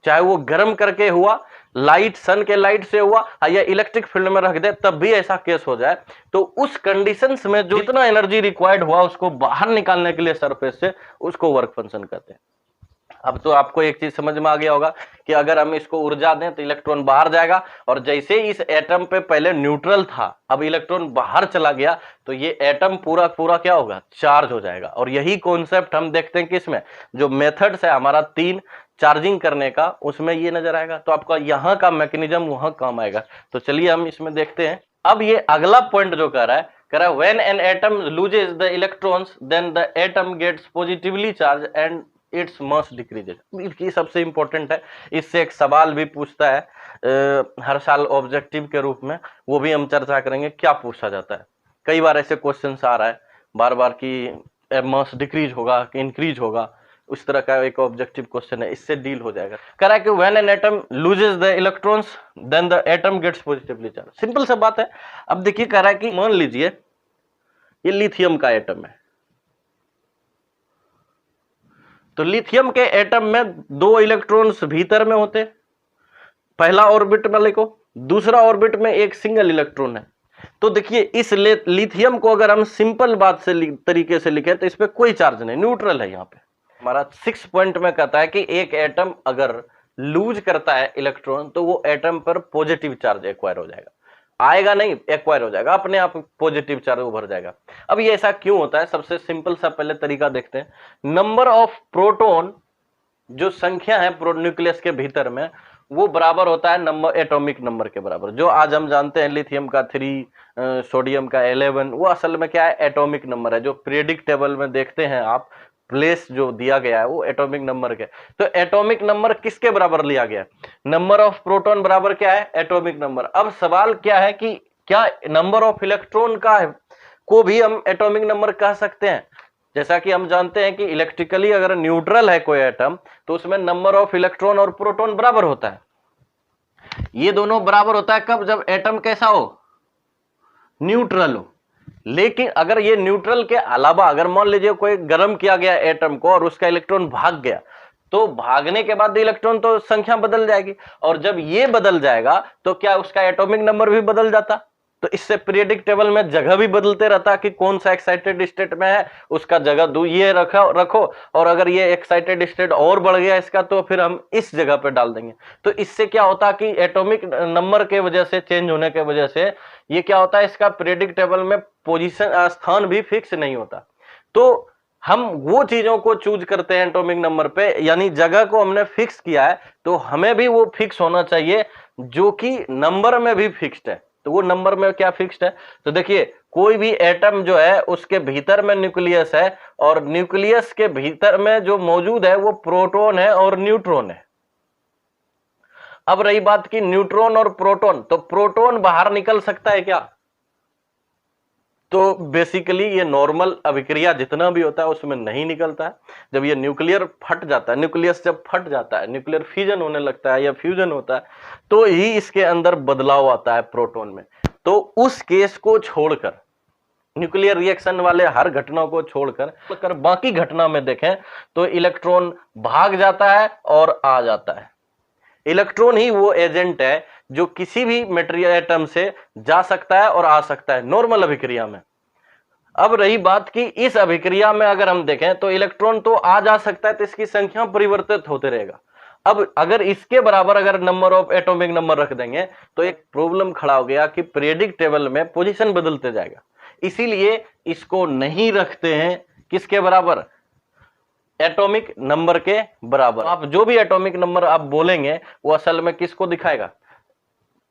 चाहे वो गर्म करके हुआ, लाइट सन के लाइट से हुआ, या इलेक्ट्रिक फील्ड में रख दे तब भी ऐसा केस हो जाए, तो उस कंडीशंस में जो जितना एनर्जी रिक्वायर्ड हुआ उसको बाहर निकालने के लिए सरफेस से, उसको वर्क फंक्शन कहते हैं। अब तो आपको एक चीज समझ में आ गया होगा कि अगर हम इसको ऊर्जा दें तो इलेक्ट्रॉन बाहर जाएगा, और जैसे इस एटम पे पहले न्यूट्रल था, अब इलेक्ट्रॉन बाहर चला गया, तो ये एटम पूरा पूरा क्या होगा, चार्ज हो जाएगा। और यही कॉन्सेप्ट हम देखते हैं कि इसमें जो मेथड्स है हमारा 3 चार्जिंग करने का, उसमें ये नजर आएगा। तो आपका यहां का मैकेनिज्म वहां काम आएगा। तो चलिए हम इसमें देखते हैं। अब ये अगला पॉइंट जो कह रहा है when an atom loses the electrons then the atom gets positively charge and its mass decreases. ये सबसे इंपॉर्टेंट है, इससे एक सवाल भी पूछता है हर साल ऑब्जेक्टिव के रूप में, वो भी हम चर्चा करेंगे क्या पूछा जाता है। कई बार ऐसे क्वेश्चन आ रहा है बार बार कि मास डिक्रीज होगा कि इंक्रीज होगा, उस तरह का एक ऑब्जेक्टिव क्वेश्चन है, इससे डील हो जाएगा। कह रहा है कि when an atom loses the electrons then the atom gets positively charge. Simple सा बात है। अब देखिए कह रहा है कि मान लीजिए ये लिथियम का एटम है, तो लिथियम के एटम में 2 इलेक्ट्रॉन्स भीतर में होते, पहला ऑर्बिट वाले को, दूसरा ऑर्बिट में एक सिंगल इलेक्ट्रॉन है। तो देखिए इस लिथियम को अगर हम सिंपल बात से तरीके से लिखें तो इस पे कोई चार्ज नहीं, न्यूट्रल है। यहां पे हमारा 6 पॉइंट में कहता है कि एक एटम अगर लूज करता है इलेक्ट्रॉन तो वो एटम पर पॉजिटिव चार्ज एक्वायर हो जाएगा, आएगा नहीं, एक्वायर हो जाएगा, अपने आप पॉजिटिव चार्ज उभर जाएगा। अब ये ऐसा क्यों होता है, सबसे सिंपल सा पहले तरीका देखते हैं। नंबर ऑफ प्रोटॉन, जो संख्या है न्यूक्लियस के भीतर में, वो बराबर होता है नंबर एटॉमिक नंबर के बराबर। जो आज हम जानते हैं लिथियम का 3, सोडियम का 11, वो असल में क्या है, एटॉमिक नंबर है। जो पीरियडिक टेबल में देखते हैं आप, प्लेस जो दिया गया है वो एटॉमिक नंबर के। तो एटॉमिक नंबर किसके बराबर लिया गया, नंबर ऑफ प्रोटॉन बराबर क्या है, एटॉमिक नंबर। अब सवाल क्या है कि क्या नंबर ऑफ इलेक्ट्रॉन का को भी हम एटॉमिक नंबर कह सकते हैं। जैसा कि हम जानते हैं कि इलेक्ट्रिकली अगर न्यूट्रल है कोई एटम तो उसमें नंबर ऑफ इलेक्ट्रॉन और प्रोटॉन बराबर होता है। ये दोनों बराबर होता है कब, जब एटम कैसा हो, न्यूट्रल हो। लेकिन अगर ये न्यूट्रल के अलावा अगर मान लीजिए कोई गर्म किया गया एटम को और उसका इलेक्ट्रॉन भाग गया, तो भागने के बाद इलेक्ट्रॉन तो संख्या बदल जाएगी, और जब ये बदल जाएगा तो क्या उसका एटॉमिक नंबर भी बदल जाता। तो इससे पीरियडिक टेबल में जगह भी बदलते रहता कि कौन सा एक्साइटेड स्टेट में है उसका जगह ये रखो, और अगर ये एक्साइटेड स्टेट और बढ़ गया इसका तो फिर हम इस जगह पे डाल देंगे। तो इससे क्या होता कि एटॉमिक नंबर के वजह से, चेंज होने के वजह से ये क्या होता है, इसका पीरियडिक टेबल में पोजीशन, स्थान भी फिक्स नहीं होता। तो हम वो चीजों को चूज करते हैं एटॉमिक नंबर पे, यानी जगह को हमने फिक्स किया है तो हमें भी वो फिक्स होना चाहिए जो कि नंबर में भी फिक्स्ड है। तो वो नंबर में क्या फिक्स्ड है, तो देखिए कोई भी एटम जो है उसके भीतर में न्यूक्लियस है, और न्यूक्लियस के भीतर में जो मौजूद है वो प्रोटॉन है और न्यूट्रॉन है। अब रही बात की न्यूट्रॉन और प्रोटॉन, तो प्रोटॉन बाहर निकल सकता है क्या, तो बेसिकली ये नॉर्मल अभिक्रिया जितना भी होता है उसमें नहीं निकलता है। जब ये न्यूक्लियर फट जाता है, न्यूक्लियस जब फट जाता है, न्यूक्लियर फ्यूजन होने लगता है या फ्यूजन होता है, तो ही इसके अंदर बदलाव आता है प्रोटॉन में। तो उस केस को छोड़कर, न्यूक्लियर रिएक्शन वाले हर घटना को छोड़कर बाकी घटना में देखें तो इलेक्ट्रॉन भाग जाता है और आ जाता है। इलेक्ट्रॉन ही वो एजेंट है जो किसी भी मेटेरियल एटम से जा सकता है और आ सकता है नॉर्मल अभिक्रिया में। अब रही बात कि इस अभिक्रिया में अगर हम देखें तो इलेक्ट्रॉन तो आ जा सकता है, तो इसकी संख्या परिवर्तित होते रहेगा। अब अगर इसके बराबर अगर नंबर ऑफ एटॉमिक नंबर रख देंगे तो एक प्रॉब्लम खड़ा हो गया कि पीरियडिक टेबल में पोजीशन बदलते जाएगा। इसीलिए इसको नहीं रखते हैं किसके बराबर, एटॉमिक नंबर के बराबर। आप जो भी एटॉमिक नंबर आप बोलेंगे वो असल में किसको दिखाएगा,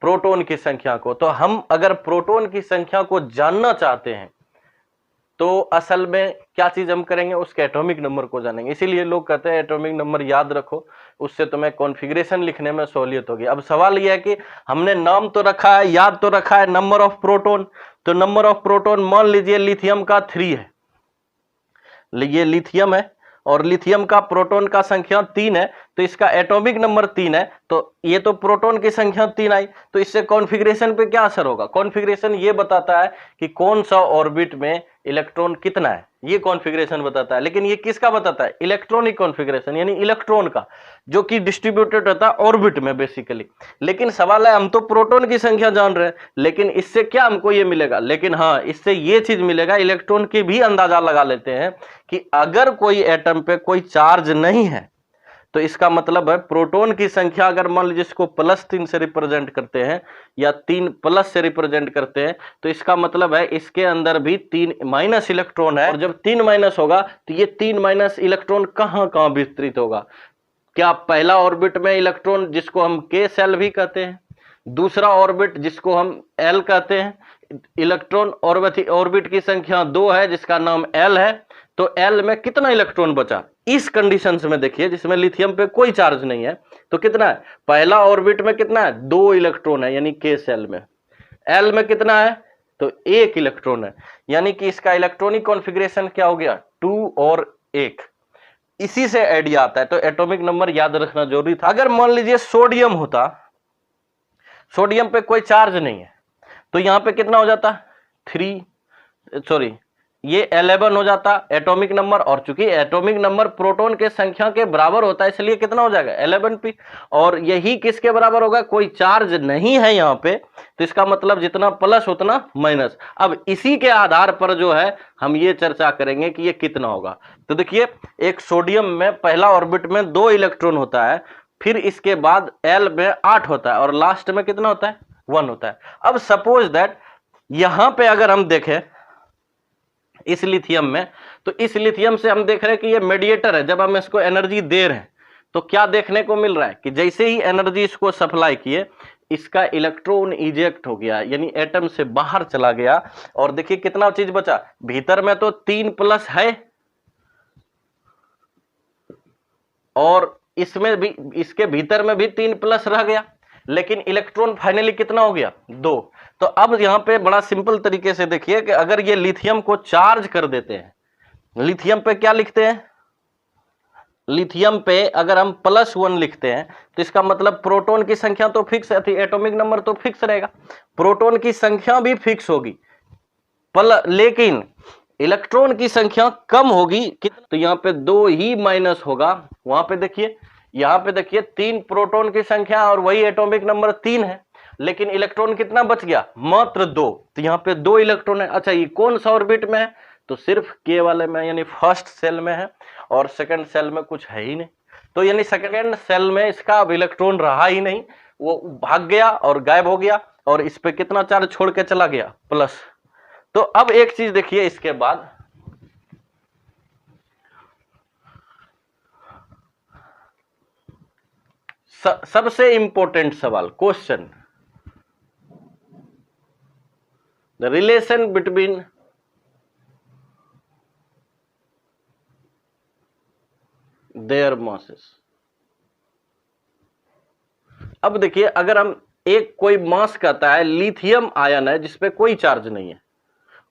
प्रोटॉन की संख्या को। तो हम अगर प्रोटॉन की संख्या को जानना चाहते हैं तो असल में क्या चीज हम करेंगे, उसके एटॉमिक नंबर को जानेंगे। इसीलिए लोग कहते हैं एटॉमिक नंबर याद रखो, उससे तुम्हें कॉन्फ़िगरेशन लिखने में सहूलियत होगी। अब सवाल यह है कि हमने नाम तो रखा है, याद तो रखा है नंबर ऑफ प्रोटॉन, तो नंबर ऑफ प्रोटॉन मान लीजिए लिथियम का 3 है, ये लिथियम है और लिथियम का प्रोटॉन का संख्या 3 है, तो इसका एटॉमिक नंबर 3 है, तो ये तो प्रोटॉन की संख्या 3 आई, तो इससे कॉन्फ़िगरेशन पे क्या असर होगा? कॉन्फ़िगरेशन ये बताता है कि कौन सा ऑर्बिट में इलेक्ट्रॉन कितना है, ये कॉन्फ़िगरेशन बताता है। लेकिन ये किसका बताता है? इलेक्ट्रॉनिक कॉन्फ़िगरेशन, यानी इलेक्ट्रॉन का, जो कि डिस्ट्रीब्यूटेड रहता है ऑर्बिट में बेसिकली। लेकिन सवाल है, हम तो प्रोटॉन की संख्या जान रहे हैं, लेकिन इससे क्या हमको ये मिलेगा? लेकिन हाँ, इससे ये चीज मिलेगा, इलेक्ट्रॉन की भी अंदाजा लगा लेते हैं कि अगर कोई एटम पे कोई चार्ज नहीं है तो इसका मतलब है प्रोटॉन की संख्या, अगर मान लीजिए इसको +3 से रिप्रेजेंट करते हैं या 3+ से रिप्रेजेंट करते हैं, तो इसका मतलब है इसके अंदर भी 3- इलेक्ट्रॉन है। और जब 3- होगा तो ये 3- इलेक्ट्रॉन कहां कहां विस्तृत होगा? क्या पहला ऑर्बिट में इलेक्ट्रॉन, जिसको हम k सेल भी कहते हैं, दूसरा ऑर्बिट जिसको हम l कहते हैं, इलेक्ट्रॉन ऑर्बिट की संख्या 2 है जिसका नाम l है, तो l में कितना इलेक्ट्रॉन बचा? इस कंडीशंस में देखिए, जिसमें लिथियम पे कोई चार्ज नहीं है, तो कितना है? पहला ऑर्बिट में कितना है? 2 इलेक्ट्रॉन है, यानी k सेल में। l में कितना है? तो 1 इलेक्ट्रॉन है, यानी कि इसका इलेक्ट्रॉनिक कॉन्फ़िगरेशन क्या हो गया? 2 और 1। इसी से आइडिया आता है, तो एटॉमिक नंबर याद रखना जरूरी था। अगर मान लीजिए सोडियम होता, सोडियम पे कोई चार्ज नहीं है, तो यहां पे कितना हो जाता? 11 हो जाता एटॉमिक नंबर। और चूंकि एटॉमिक नंबर प्रोटॉन के संख्या के बराबर होता है, इसलिए कितना हो जाएगा? 11p। और यही किसके बराबर होगा? कोई चार्ज नहीं है यहां पे, तो इसका मतलब जितना प्लस उतना माइनस। अब इसी के आधार पर जो है हम ये चर्चा करेंगे कि ये कितना होगा। तो देखिए, एक सोडियम में पहला ऑर्बिट में 2 इलेक्ट्रॉन होता है, फिर इसके बाद L में 8 होता है और लास्ट में कितना होता है? 1 होता है। अब सपोज दैट यहां पे अगर हम देखें इस लिथियम में, तो इस लिथियम से हम देख रहे हैं कि ये मेडिएटर है। जब हम इसको एनर्जी दे रहे हैं तो क्या देखने को मिल रहा है कि जैसे ही एनर्जी इसको सप्लाई किए, इसका इलेक्ट्रॉन इजेक्ट हो गया, यानी एटम से बाहर चला गया। और देखिए कितना चीज बचा, भीतर में तो 3+ है और इसमें भी, इसके भीतर में भी 3+ रह गया, लेकिन इलेक्ट्रॉन फाइनली कितना हो गया? 2। तो अब यहां पे बड़ा सिंपल तरीके से देखिए कि अगर ये लिथियम को चार्ज कर देते हैं, लिथियम पे क्या लिखते हैं? लिथियम पे अगर हम +1 लिखते हैं, तो इसका मतलब प्रोटॉन की संख्या तो फिक्स है, एटॉमिक नंबर तो फिक्स रहेगा, प्रोटॉन की संख्या भी फिक्स होगी, लेकिन इलेक्ट्रॉन की संख्या कम होगी। तो यहां पे 2 ही माइनस होगा। वहां पे देखिए, यहां पे देखिए 3 प्रोटॉन की संख्या और वही एटॉमिक नंबर 3 है, लेकिन इलेक्ट्रॉन कितना बच गया? मात्र 2। तो यहां पे 2 इलेक्ट्रॉन है। अच्छा, ये कौन सा ऑर्बिट में है? तो सिर्फ k वाले में, यानी फर्स्ट सेल में है, और सेकंड सेल में कुछ है ही नहीं। तो यानी सेकंड सेल में इसका अब इलेक्ट्रॉन रहा ही नहीं, वो भाग गया और गायब हो गया, और इस पे कितना चार्ज छोड़ के चला गया? प्लस। तो अब एक चीज देखिए, इसके बाद सबसे इंपॉर्टेंट सवाल, question, the relation between their masses. अब देखिए, अगर हम एक कोई मास कहता है लिथियम आयन है जिसपे कोई चार्ज नहीं है,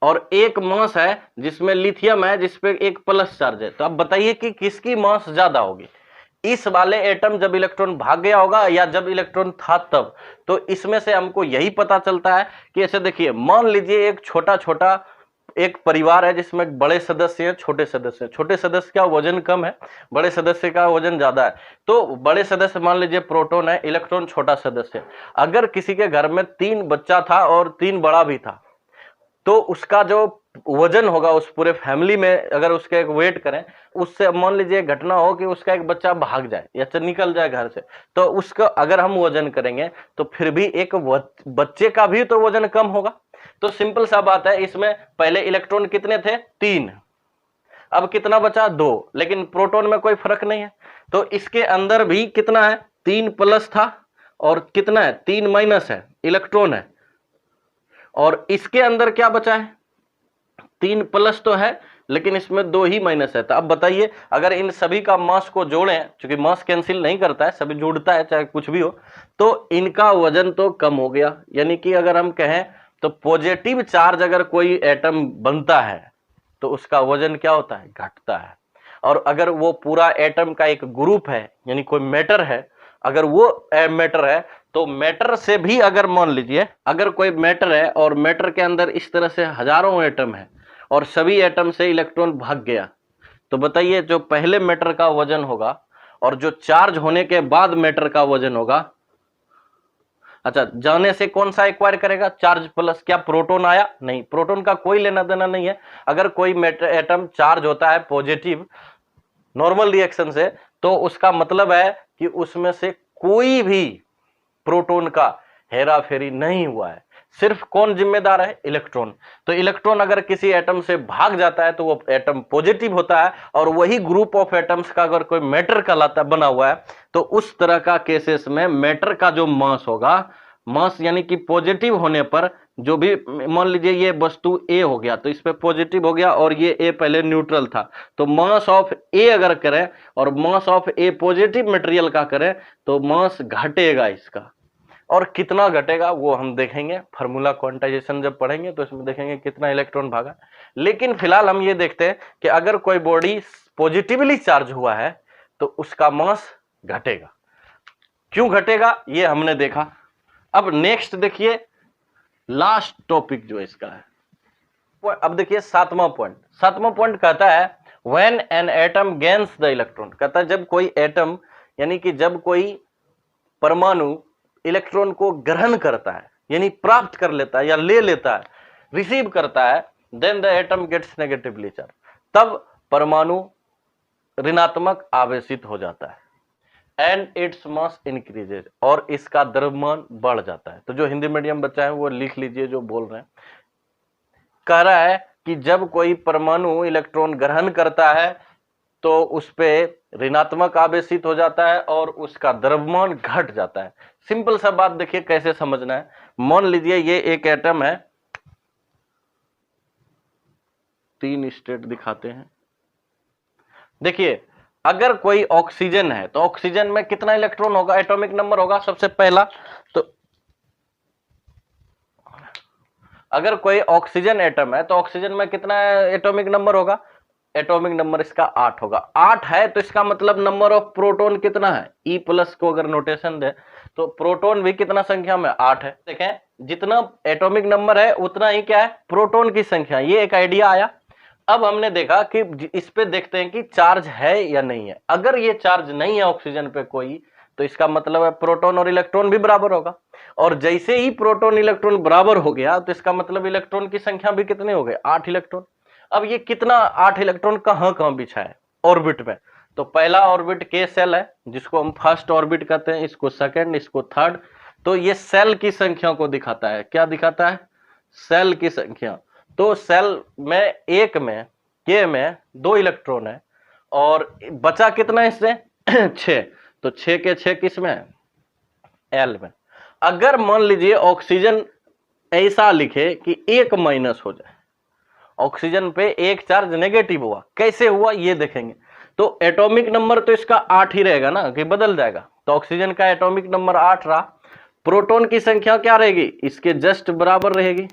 और एक मास है जिसमें लिथियम है जिसपे एक प्लस चार्ज है, तो अब बताइए कि किसकी मास ज्यादा होगी? इस वाले एटम जब इलेक्ट्रॉन भाग गया होगा या जब इलेक्ट्रॉन था तब? तो इसमें से हमको यही पता चलता है कि ऐसे देखिए, मान लीजिए एक छोटा छोटा एक परिवार है जिसमें बड़े सदस्य हैं, छोटे सदस्य हैं। छोटे सदस्य का वजन कम है, बड़े सदस्य का वजन ज्यादा है। तो बड़े सदस्य मान लीजिए प्रोटॉन है, इलेक्ट्रॉन छोटा सदस्य है। अगर किसी के घर में 3 बच्चा था और 3 बड़ा भी था, तो उसका जो वजन होगा उस पूरे फैमिली में, अगर उसके एक वेट करें, उससे मान लीजिए घटना हो कि उसका एक बच्चा भाग जाए या निकल जाए घर से, तो उसका अगर हम वजन करेंगे तो फिर भी एक बच्चे का भी तो वजन कम होगा। तो सिंपल सा बात है, इसमें पहले इलेक्ट्रॉन कितने थे? 3, अब कितना बचा? 2, लेकिन प्रोटॉन में कोई फर्क नहीं है। तो इसके अंदर भी कितना है? 3+ था, और कितना है? 3- है, इलेक्ट्रॉन है। और इसके अंदर क्या बचा है? 3 प्लस तो है लेकिन इसमें 2 ही माइनस है। तो अब बताइए अगर इन सभी का मास को जोड़ें, क्योंकि मास कैंसिल नहीं करता है, सभी जुड़ता है चाहे कुछ भी हो, तो इनका वजन तो कम हो गया। यानी कि अगर हम कहें तो पॉजिटिव चार्ज अगर कोई एटम बनता है तो उसका वजन क्या होता है, घटता है। और अगर वो पूरा एटम का एक ग्रुप है यानी कोई मैटर है, अगर वो मैटर है तो मैटर से भी अगर मान लीजिए अगर कोई मैटर है और मैटर के अंदर इस तरह से हजारों एटम है और सभी एटम से इलेक्ट्रॉन भाग गया, तो बताइए जो पहले मैटर का वजन होगा और जो चार्ज होने के बाद मैटर का वजन होगा, अच्छा जाने से कौन सा एक्वायर करेगा, चार्ज प्लस। क्या प्रोटॉन आया? नहीं, प्रोटॉन का कोई लेना देना नहीं है। अगर कोई एटम चार्ज होता है पॉजिटिव नॉर्मल रिएक्शन से, तो उसका मतलब है कि उसमें से कोई भी प्रोटॉन का हेरा फेरी नहीं हुआ है। सिर्फ कौन जिम्मेदार है? इलेक्ट्रॉन। तो इलेक्ट्रॉन अगर किसी एटम से भाग जाता है तो वो एटम पॉजिटिव होता है, और वही ग्रुप ऑफ एटम्स का अगर कोई मैटर कहलाता बना हुआ है तो उस तरह का केसेस में मैटर का जो मास होगा, मास यानी कि पॉजिटिव होने पर जो भी, मान लीजिए ये वस्तु ए हो गया तो इस पे पॉजिटिव हो गया और ये ए पहले न्यूट्रल था, तो मास ऑफ ए अगर करें और mass of A positive material का करें तो मास घटेगा इसका। और कितना घटेगा वो हम देखेंगे, फार्मूला क्वांटाइजेशन जब पढ़ेंगे तो इसमें देखेंगे कितना इलेक्ट्रॉन भागा। लेकिन फिलहाल हम ये देखते हैं कि अगर कोई बॉडी पॉजिटिवली चार्ज हुआ है तो उसका मास घटेगा। क्यों घटेगा ये हमने देखा। अब नेक्स्ट देखिए लास्ट टॉपिक जो इसका है, अब देखिए सातवां पॉइंट कहता है when an atom gains the electron, कहता है जब कोई एटम यानी कि जब कोई परमाणु इलेक्ट्रॉन को ग्रहण करता है यानी प्राप्त कर लेता है या ले लेता है, रिसीव करता है, then the atom gets negatively charge, तब परमाणु ऋणात्मक आवेशित हो जाता है एंड इट्स मास इंक्रीजेज, और इसका द्रव्यमान बढ़ जाता है। तो जो हिंदी मीडियम बच्चा है वो लिख लीजिए जो बोल रहे हैं। कह रहा है कि जब कोई परमाणु इलेक्ट्रॉन ग्रहण करता है तो उस पे ऋणात्मक आवेशित हो जाता है और उसका द्रव्यमान घट जाता है। सिंपल सा बात देखिए कैसे समझना है। मान लीजिए ये एक एटम है, 3 स्टेट दिखाते हैं। देखिए अगर कोई ऑक्सीजन है तो ऑक्सीजन में कितना इलेक्ट्रॉन होगा, एटॉमिक नंबर होगा सबसे पहला। तो अगर कोई ऑक्सीजन एटम है तो ऑक्सीजन में कितना एटॉमिक नंबर होगा, एटॉमिक नंबर इसका 8 होगा। 8 है तो इसका मतलब नंबर ऑफ प्रोटॉन कितना है, ई प्लस को अगर नोटेशन दे तो प्रोटॉन भी कितना संख्या में 8 है। देखें जितना एटॉमिक नंबर है उतना ही क्या है, प्रोटॉन की संख्या। ये एक आइडिया आया। अब हमने देखा कि इस पे देखते हैं कि चार्ज है या नहीं है। अगर ये चार्ज नहीं है ऑक्सीजन पे कोई, तो इसका मतलब है प्रोटॉन और इलेक्ट्रॉन भी बराबर होगा। और जैसे ही प्रोटॉन इलेक्ट्रॉन बराबर हो गया तो इसका मतलब इलेक्ट्रॉन की संख्या भी कितने हो गए, 8 इलेक्ट्रॉन। अब ये कितना 8 इलेक्ट्रॉन कहां बिछा है, ऑर्बिट में। तो पहला ऑर्बिट के सेल है जिसको हम फर्स्ट ऑर्बिट कहते हैं, इसको सेकंड, इसको थर्ड। तो ये सेल की संख्या को दिखाता है। क्या दिखाता है, सेल की संख्या। तो सेल में एक में के में 2 इलेक्ट्रॉन है और बचा कितना इससे 6। तो 6 के 6 किस में है, एल में। अगर मान लीजिए ऑक्सीजन ऐसा लिखे कि 1 माइनस हो जाए, ऑक्सीजन पे एक चार्ज नेगेटिव हुआ, कैसे हुआ ये देखेंगे। तो एटॉमिक नंबर तो इसका 8 ही रहेगा ना, कि बदल जाएगा। तो ऑक्सीजन का एटॉमिक नंबर 8 रहा। प्रोटॉन की संख्या क्या रहेगी, इसके जस्ट बराबर रहेगी।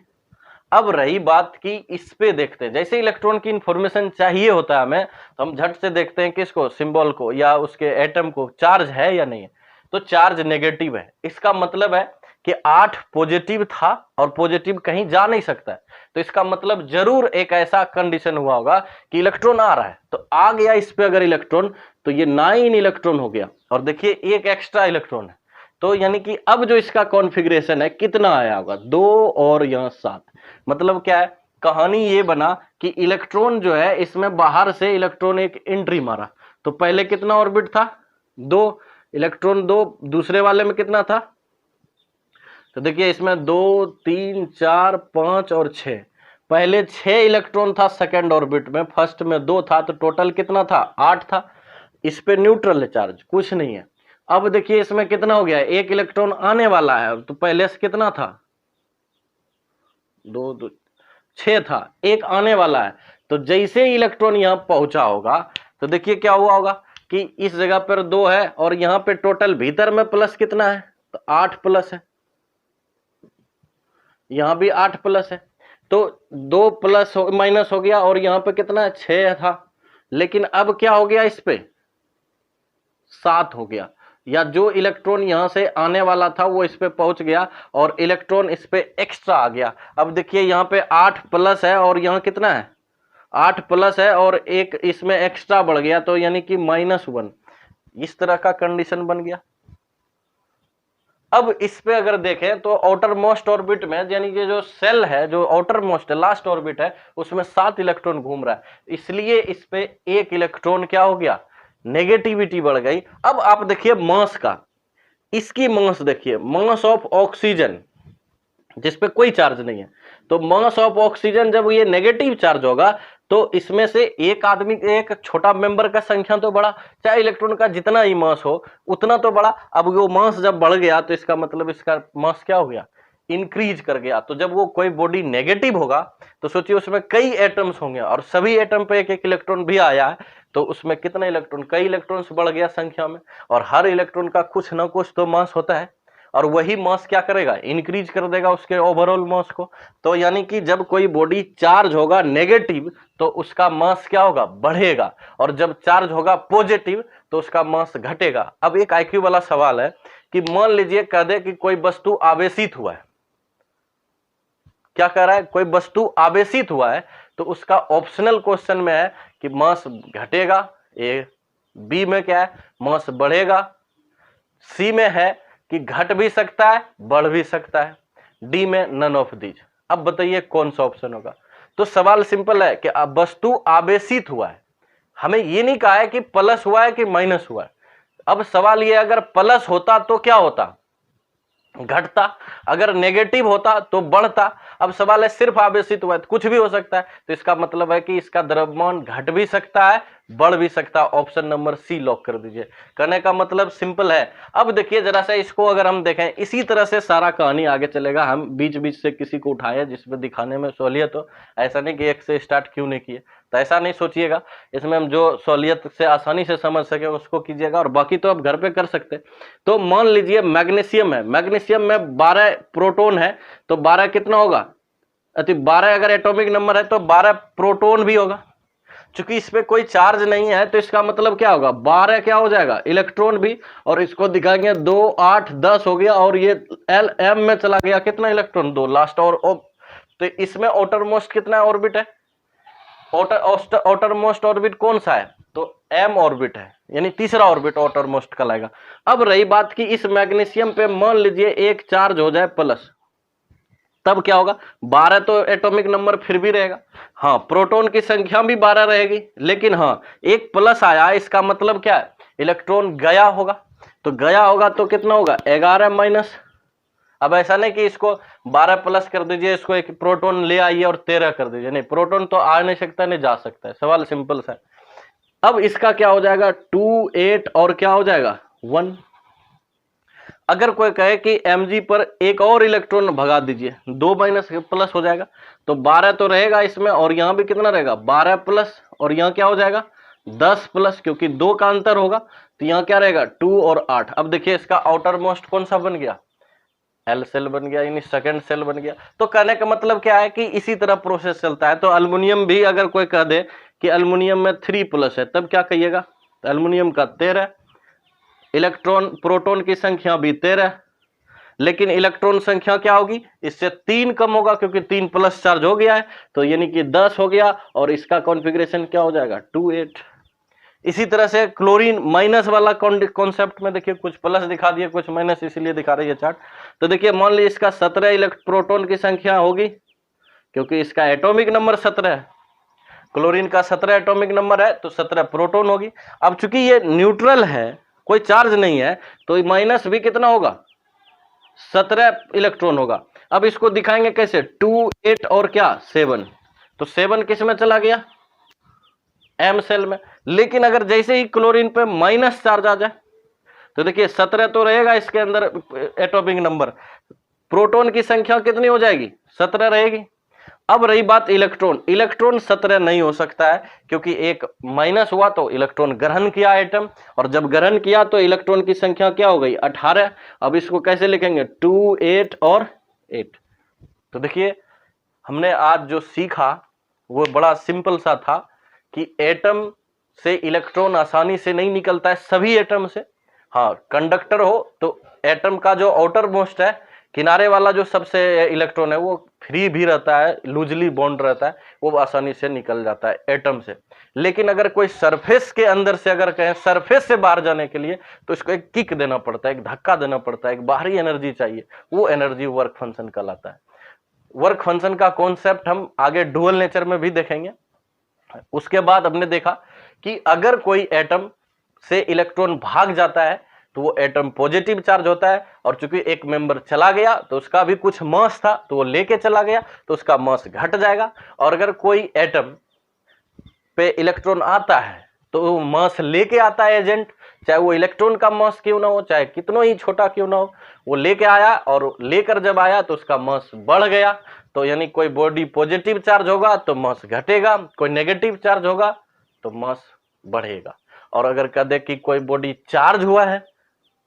अब रही बात कि इस पे देखते हैं, जैसे इलेक्ट्रॉन की इंफॉर्मेशन चाहिए होता है हमें, तो हम झट से देखते हैं किसको, सिंबल को या उसके एटम को, चार्ज है या नहीं है। तो चार्ज नेगेटिव है, इसका मतलब है कि 8 पॉजिटिव था और पॉजिटिव कहीं जा नहीं सकता है। तो इसका मतलब जरूर एक ऐसा कंडीशन हुआ होगा कि इलेक्ट्रॉन आ रहा है, तो आ गया इस पे अगर इलेक्ट्रॉन, तो ये 9 इलेक्ट्रॉन हो गया। और देखिए एक एक्स्ट्रा इलेक्ट्रॉन है, तो यानी कि अब जो इसका कॉन्फ़िगरेशन है कितना आया होगा, 2 और यहाँ 7। मतलब क्या है, कहानी ये बना कि इलेक्ट्रॉन जो है इसमें बाहर से इलेक्ट्रॉन एक एंट्री मारा। तो पहले कितना ऑर्बिट था, 2 इलेक्ट्रॉन, 2 दूसरे वाले में कितना था। तो देखिए इसमें 2 3 4 5 और 6, पहले 6 इलेक्ट्रॉन था सेकंड ऑर्बिट में, फर्स्ट में 2 था, तो टोटल कितना था, 8 था। इस पे न्यूट्रल है, चार्ज कुछ नहीं है। अब देखिए इसमें कितना हो गया, 1 इलेक्ट्रॉन आने वाला है। तो पहले से कितना था, 2 2 6 था, एक आने वाला है। तो जैसे ही इलेक्ट्रॉन यहां पहुंचा होगा तो देखिए क्या हुआ होगा कि इस जगह पर 2 है और यहां पे टोटल भीतर में प्लस कितना है, तो 8 प्लस है, यहां भी 8 प्लस है। तो 2 प्लस माइनस हो गया और यहां पे कितना है, 6 था। लेकिन अब क्या हो गया, इस पे 7 हो गया, या जो इलेक्ट्रॉन यहां से आने वाला था वो इस पे पहुंच गया और इलेक्ट्रॉन इस पे एक्स्ट्रा आ गया। अब देखिए यहां पे 8 प्लस है और यहां कितना है, 8 प्लस है और एक इसमें एक्स्ट्रा बढ़ गया, तो यानी कि -1। इस तरह का कंडीशन बन गया। अब इस पे अगर देखें तो आउटर मोस्ट ऑर्बिट में, यानी कि जो सेल है, जो आउटर मोस्ट लास्ट ऑर्बिट है, उसमें 7 इलेक्ट्रॉन घूम रहा है, इसलिए इस पे 1 इलेक्ट्रॉन क्या हो गया, नेगेटिविटी बढ़ गई। अब आप देखिए मास का, इसकी मास देखिए, मास ऑफ ऑक्सीजन जिसपे कोई चार्ज नहीं है, तो मास ऑफ ऑक्सीजन जब ये नेगेटिव चार्ज होगा तो इसमें से एक आदमी, एक छोटा मेंबर का संख्या तो बढ़ा, चाहे इलेक्ट्रॉन का जितना ही मास हो उतना तो बढ़ा। अब वो मास जब बढ़ गया तो इसका मतलब इसका मास क्या हो गया, इंक्रीज कर गया। तो जब वो कोई बॉडी नेगेटिव होगा तो सोचिए उसमें कई एटम्स होंगे और सभी एटम पे एक एक इलेक्ट्रॉन भी आया है, तो उसमें कितने इलेक्ट्रॉन, कई इलेक्ट्रॉन्स बढ़ गया संख्या में, और हर इलेक्ट्रॉन का कुछ ना कुछ तो मास होता है, और वही मास क्या करेगा, इंक्रीज कर देगा उसके ओवरऑल मास को। तो यानी कि जब कोई बॉडी चार्ज होगा नेगेटिव तो उसका मास क्या होगा, बढ़ेगा, और जब चार्ज होगा पॉजिटिव तो उसका मास घटेगा। अब एक आईक्यू वाला सवाल है कि मान लीजिए कह दे कि कोई वस्तु आवेशित हुआ है, क्या कह रहा है, कोई वस्तु आवेशित हुआ है, तो उसका ऑप्शनल क्वेश्चन में है कि मास घटेगा, ए, बी में क्या है, मास बढ़ेगा, सी में है कि घट भी सकता है बढ़ भी सकता है, डी में नन ऑफ दीज। अब बताइए कौन सा ऑप्शन होगा। तो सवाल सिंपल है कि वस्तु आवेशित हुआ है, हमें ये नहीं कहा है कि प्लस हुआ है कि माइनस हुआ है। अब सवाल ये, अगर प्लस होता तो क्या होता, घटता, अगर नेगेटिव होता तो बढ़ता। अब सवाल है सिर्फ आवेशित हुआ है, तो कुछ भी हो सकता है, तो इसका मतलब है कि इसका द्रव्यमान घट भी सकता है बढ़ भी सकता है। ऑप्शन नंबर सी लॉक कर दीजिए। कहने का मतलब सिंपल है। अब देखिए जरा सा इसको अगर हम देखें, इसी तरह से सारा कहानी आगे चलेगा, हम बीच बीच से किसी को उठाए जिसमें दिखाने में सहूलियत हो, ऐसा नहीं कि एक से स्टार्ट क्यों नहीं किए, तो ऐसा नहीं सोचिएगा। इसमें हम जो सहूलियत से आसानी से समझ सके उसको कीजिएगा, और बाकी तो आप घर पे कर सकते। तो मान लीजिए मैग्नीशियम है, मैग्नीशियम में 12 प्रोटॉन है, तो 12 कितना होगा, 12 अगर एटॉमिक नंबर है तो 12 प्रोटॉन भी होगा। चूंकि इस पे कोई चार्ज नहीं है तो इसका मतलब क्या होगा, 12 क्या हो जाएगा, इलेक्ट्रॉन भी, और इसको दिखाएंगे 2 8 10 हो गया, और ये एल एम में चला गया, कितना इलेक्ट्रॉन, 2 लास्ट। और तो इसमें आउटर मोस्ट कितना ऑर्बिट है, आउटर मोस्ट ऑर्बिट कौन सा है, तो एम ऑर्बिट है, यानी तीसरा ऑर्बिट आउटर मोस्ट कहलाएगा। अब रही बात कि इस मैग्नीशियम पे मान लीजिए एक चार्ज हो जाए प्लस, तब क्या होगा, 12 तो एटॉमिक नंबर फिर भी रहेगा, हाँ प्रोटॉन की संख्या भी 12 रहेगी, लेकिन हाँ एक प्लस आया, इसका मतलब क्या है, इलेक्ट्रॉन गया होगा, तो गया होगा तो कितना होगा, 11 माइनस। अब ऐसा नहीं कि इसको 12 प्लस कर दीजिए, इसको एक प्रोटॉन ले आइए और 13 कर दीजिए, नहीं, प्रोटॉन तो आ नहीं सकता नहीं जा सकता है, सवाल सिंपल सा है। अब इसका क्या हो जाएगा, 2 8 और क्या हो जाएगा 1। अगर कोई कहे कि mg पर एक और इलेक्ट्रॉन भगा दीजिए, 2 माइनस प्लस हो जाएगा, तो 12 तो रहेगा इसमें, और यहां भी कितना रहेगा 12 प्लस, और यहां क्या हो जाएगा 10 प्लस, क्योंकि 2 का अंतर होगा, तो यहां क्या रहेगा 2 और 8। अब देखिए इसका आउटर मोस्ट कौन सा बन गया, एल सेल बन गया, यानी सेकंड सेल बन गया। तो कहने का मतलब क्या है कि इसी तरह प्रोसेस चलता है। तो अल्युमिनियम भी अगर कोई कह दे कि अल्युमिनियम में 3 प्लस है, तब क्या कहिएगा, तो अल्युमिनियम का 13, इलेक्ट्रॉन प्रोटॉन की संख्या भी 13, लेकिन इलेक्ट्रॉन संख्या क्या होगी, इससे 3 कम होगा, क्योंकि 3 प्लस चार्ज हो गया है, तो यानी कि 10 हो गया, और इसका कॉन्फ़िगरेशन क्या हो जाएगा 2 8। इसी तरह से क्लोरीन माइनस वाला कॉन्सेप्ट में देखिए, कुछ प्लस दिखा दिए कुछ माइनस, इसलिए दिखा रही है चार्ट। तो देखिए मान लीजिए इसका 17 प्रोटॉन की संख्या होगी, क्योंकि इसका एटॉमिक नंबर 17 है, क्लोरीन का 17 एटॉमिक नंबर है, तो 17 प्रोटॉन होगी। अब चूंकि ये न्यूट्रल है, कोई चार्ज नहीं है, तो माइनस भी कितना होगा 17 इलेक्ट्रॉन होगा। अब इसको दिखाएंगे कैसे, 2 8 और क्या 7, तो 7 किस में चला गया, एम सेल में। लेकिन अगर जैसे ही क्लोरीन पे माइनस चार्ज आ जाए, तो देखिए 17 तो रहेगा इसके अंदर एटॉमिक नंबर, प्रोटॉन की संख्या कितनी हो जाएगी 17 रहेगी, अब रही बात इलेक्ट्रॉन, इलेक्ट्रॉन सतह नहीं हो सकता है क्योंकि एक माइनस हुआ तो इलेक्ट्रॉन ग्रहण किया एटम, और जब ग्रहण किया तो इलेक्ट्रॉन की संख्या क्या हो गई 18। अब इसको कैसे लिखेंगे 2 8 और 8। तो देखिए हमने आज जो सीखा वो बड़ा सिंपल सा था कि एटम से इलेक्ट्रॉन आसानी से नहीं निकलता है सभी एटम से। हाँ, कंडक्टर हो तो एटम का जो आउटर मोस्ट है, किनारे वाला जो सबसे इलेक्ट्रॉन है, वो फ्री भी रहता है, लूजली बॉन्ड रहता है, वो आसानी से निकल जाता है एटम से। लेकिन अगर कोई सरफेस के अंदर से अगर कहें सरफेस से बाहर जाने के लिए तो इसको एक किक देना पड़ता है, एक धक्का देना पड़ता है, एक बाहरी एनर्जी चाहिए, वो एनर्जी वर्क फंक्शन कहलाता है। वर्क फंक्शन का कॉन्सेप्ट हम आगे डुअल नेचर में भी देखेंगे। उसके बाद हमने देखा कि अगर कोई एटम से इलेक्ट्रॉन भाग जाता है तो वो एटम पॉजिटिव चार्ज होता है, और चूंकि एक मेंबर चला गया तो उसका भी कुछ मास था तो वो लेके चला गया तो उसका मास घट जाएगा। और अगर कोई एटम पे इलेक्ट्रॉन आता है तो वो मास लेके आता है एजेंट, चाहे वो इलेक्ट्रॉन का मास क्यों ना हो, चाहे कितना ही छोटा क्यों ना हो, वो लेके आया, और लेकर जब आया तो उसका मास बढ़ गया। तो यानी कोई बॉडी पॉजिटिव चार्ज होगा तो मास घटेगा, कोई नेगेटिव चार्ज होगा तो मास बढ़ेगा। और अगर कह दे कि कोई बॉडी चार्ज हुआ है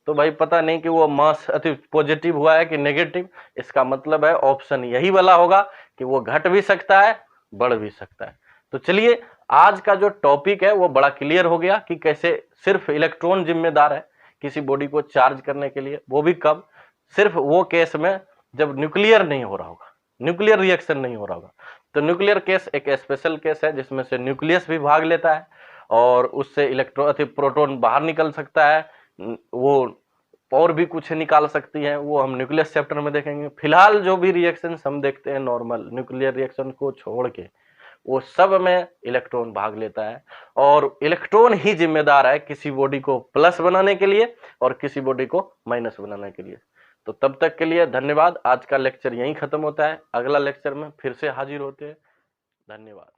तो भाई पता नहीं कि वो मास पॉजिटिव हुआ है कि नेगेटिव, इसका मतलब है ऑप्शन यही वाला होगा कि वो घट भी सकता है बढ़ भी सकता है। तो चलिए आज का जो टॉपिक है वो बड़ा क्लियर हो गया कि कैसे सिर्फ इलेक्ट्रॉन जिम्मेदार है किसी बॉडी को चार्ज करने के लिए, वो भी कब, सिर्फ वो केस में जब न्यूक्लियर नहीं हो रहा होगा, न्यूक्लियर रिएक्शन नहीं हो रहा होगा। तो न्यूक्लियर केस एक स्पेशल केस है जिसमें से न्यूक्लियस भी भाग लेता है और उससे इलेक्ट्रॉन प्रोटॉन बाहर निकल सकता है, वो और भी कुछ निकाल सकती है, वो हम न्यूक्लियस चैप्टर में देखेंगे। फिलहाल जो भी रिएक्शन हम देखते हैं नॉर्मल न्यूक्लियर रिएक्शन को छोड़ के, वो सब में इलेक्ट्रॉन भाग लेता है, और इलेक्ट्रॉन ही जिम्मेदार है किसी बॉडी को प्लस बनाने के लिए और किसी बॉडी को माइनस बनाने के लिए। तो तब तक के लिए धन्यवाद। आज का लेक्चर यहीं खत्म होता है, अगला लेक्चर में फिर से हाजिर होते हैं। धन्यवाद।